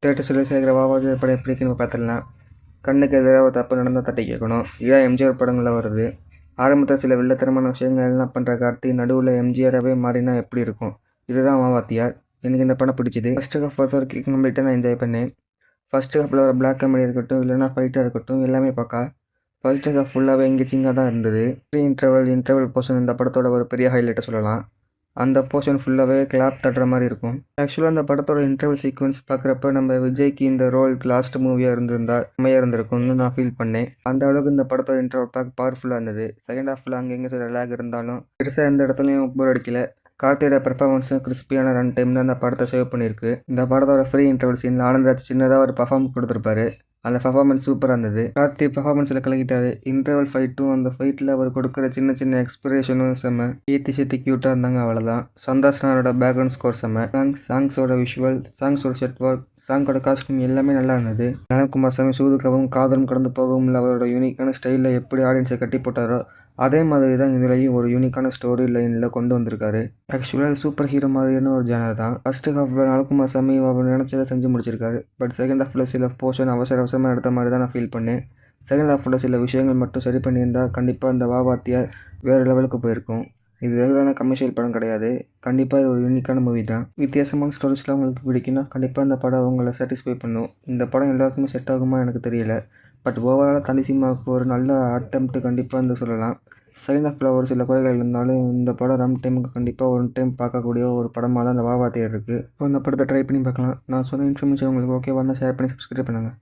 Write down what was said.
தேட்டர்ஸில் சேர்க்குற வாவாஜி படம் எப்படி இருக்குன்னு பார்த்துடலாம். கண்ணுக்கு எதிராக ஒரு தப்பு நடந்தால் தட்டி கேட்கணும். இதான் எம்ஜிஆர் படங்களில் வருது. ஆரம்பத்தில் சில வில்லத்தனமான விஷயங்கள் எல்லாம் பண்ணுற கார்த்தி நடுவில் எம்ஜிஆராகவே மாறினா எப்படி இருக்கும். இதுதான் வாத்தியார். எனக்கு இந்த படம் பிடிச்சிது. ஃபஸ்ட்டு ஹாஃப் பொறுத்த வரைக்கும் கம்ப்ளீட்டாக நான் என்ஜாய் பண்ணேன். ஃபஸ்ட்டு ஹாஃபில் ஒரு பிளாக் காமெடி இருக்கட்டும், இல்லைனா ஃபைட்டாக இருக்கட்டும், எல்லாமே பார்க்க ஃபஸ்ட்டு ஹாஃப் ஃபுல்லாகவே எங்கேஜிங்காக தான் இருந்தது. இன்டர்வல் போர்ஷன் இந்த படத்தோட ஒரு பெரிய ஹைலைட்டை சொல்லலாம். அந்த போர்ஷன் ஃபுல்லாகவே கிளாப் தட்டுற மாதிரி இருக்கும். ஆக்சுவலாக அந்த படத்தோட இன்டர்வல் சீக்வன்ஸ் பார்க்குறப்ப நம்ம விஜய்க்கு இந்த ரோல் லாஸ்ட் மூவியாக இருந்திருந்தா செம்மையாக இருந்திருக்கும்னு நான் ஃபீல் பண்ணேன். அந்த அளவுக்கு இந்த படத்தோட இன்டர்வல் பார்க்க பவர்ஃபுல்லாக இருந்தது. செகண்ட் ஹாஃபில் அங்கங்கே சில லேக் இருந்தாலும் பெருசாக எந்த இடத்துலையும் போர் அடிக்கல. கார்த்தியோட பெர்ஃபார்மன்ஸும் கிறிஸ்பியான ரன் டைம் தான் அந்த படத்தை சேவ் பண்ணியிருக்கு. இந்த படத்தோட ஃப்ரீ இன்டர்வல் சீனில் ஆனந்தாச்சு சின்னதாக ஒரு பர்ஃபார்ம் கொடுத்துருப்பாரு. அந்த பர்ஃபார்மன்ஸ் சூப்பராக இருந்தது. கார்த்தி பர்ஃபார்மன்ஸில் கலக்கிட்டாரு. இன்டர்வல் ஃபைட்டும் அந்த ஃபைட்டில் அவர் கொடுக்குற சின்ன சின்ன எக்ஸ்பிரேஷனும் செம்ம. கீர்த்தி செட்டி க்யூட்டாக இருந்தாங்க, அவ்வளோதான். சந்தாஸ் நானோட பேக்ரவுண்ட் ஸ்கோர் செம்ம. சாங்ஸோட விஷுவல், சாங்ஸோட செட் ஒர்க், சாங்கோட காஸ்டியூம் எல்லாமே நல்லா இருந்தது. நலன்குமார் சாமி சூதுக்கவும் காதலும் கடந்து போகவும் இல்லை அவரோட யூனிக்கான ஸ்டைலில் எப்படி ஆடியன்ஸை கட்டி போட்டாரோ அதே மாதிரி தான் இதுலேயும் ஒரு யூனிக்கான ஸ்டோரி லைனில் கொண்டு வந்திருக்காரு. ஆக்சுவலாக சூப்பர் ஹீரோ மாதிரியான ஒரு ஜேனர் தான். ஃபஸ்ட்டு ஹாஃபில் நலன்குமார் சாமி அவர் நினச்சதை செஞ்சு முடிச்சிருக்காரு. பட் செகண்ட் ஹாஃபில் சில போர்ஷன் அவசரமாக எடுத்த மாதிரி தான் நான் ஃபீல் பண்ணேன். செகண்ட் ஹாஃபில் சில விஷயங்கள் மட்டும் சரி பண்ணியிருந்தால் கண்டிப்பாக இந்த வாத்தியார் வேறு லெவலுக்கு போயிருக்கும். இது ரெகுலரான கமர்ஷியல் படம் கிடையாது. கண்டிப்பாக இது ஒரு யூனிக்கான மூவி தான். வித்தியாசமான ஸ்டோரிஸ்லாம் உங்களுக்கு பிடிக்குன்னா கண்டிப்பாக இந்த படம் உங்களை சாட்டிஸ்ஃபை பண்ணும். இந்த படம் எல்லாருக்குமே செட் ஆகுமா எனக்கு தெரியல. பட் ஓவராலாக தனி சினிமாவுக்கு ஒரு நல்ல அட்டெம்ப்ட் கண்டிப்பாக இந்த சொல்லலாம். செகண்ட் ஹாஃபில் ஒரு சில குறைகள் இருந்தாலும் இந்த படம் ரம் டைமுக்கு கண்டிப்பாக ஒரு டைம் பார்க்கக்கூடிய ஒரு படமாக தான் இந்த வாத்தியார் இருக்குது. ஸோ இந்த படத்தை ட்ரை பண்ணி பார்க்கலாம். நான் சொன்ன இன்ஃபர்மேஷன் உங்களுக்கு ஓகே வந்தால் ஷேர் பண்ணி சப்ஸ்கிரைப் பண்ணுங்கள்.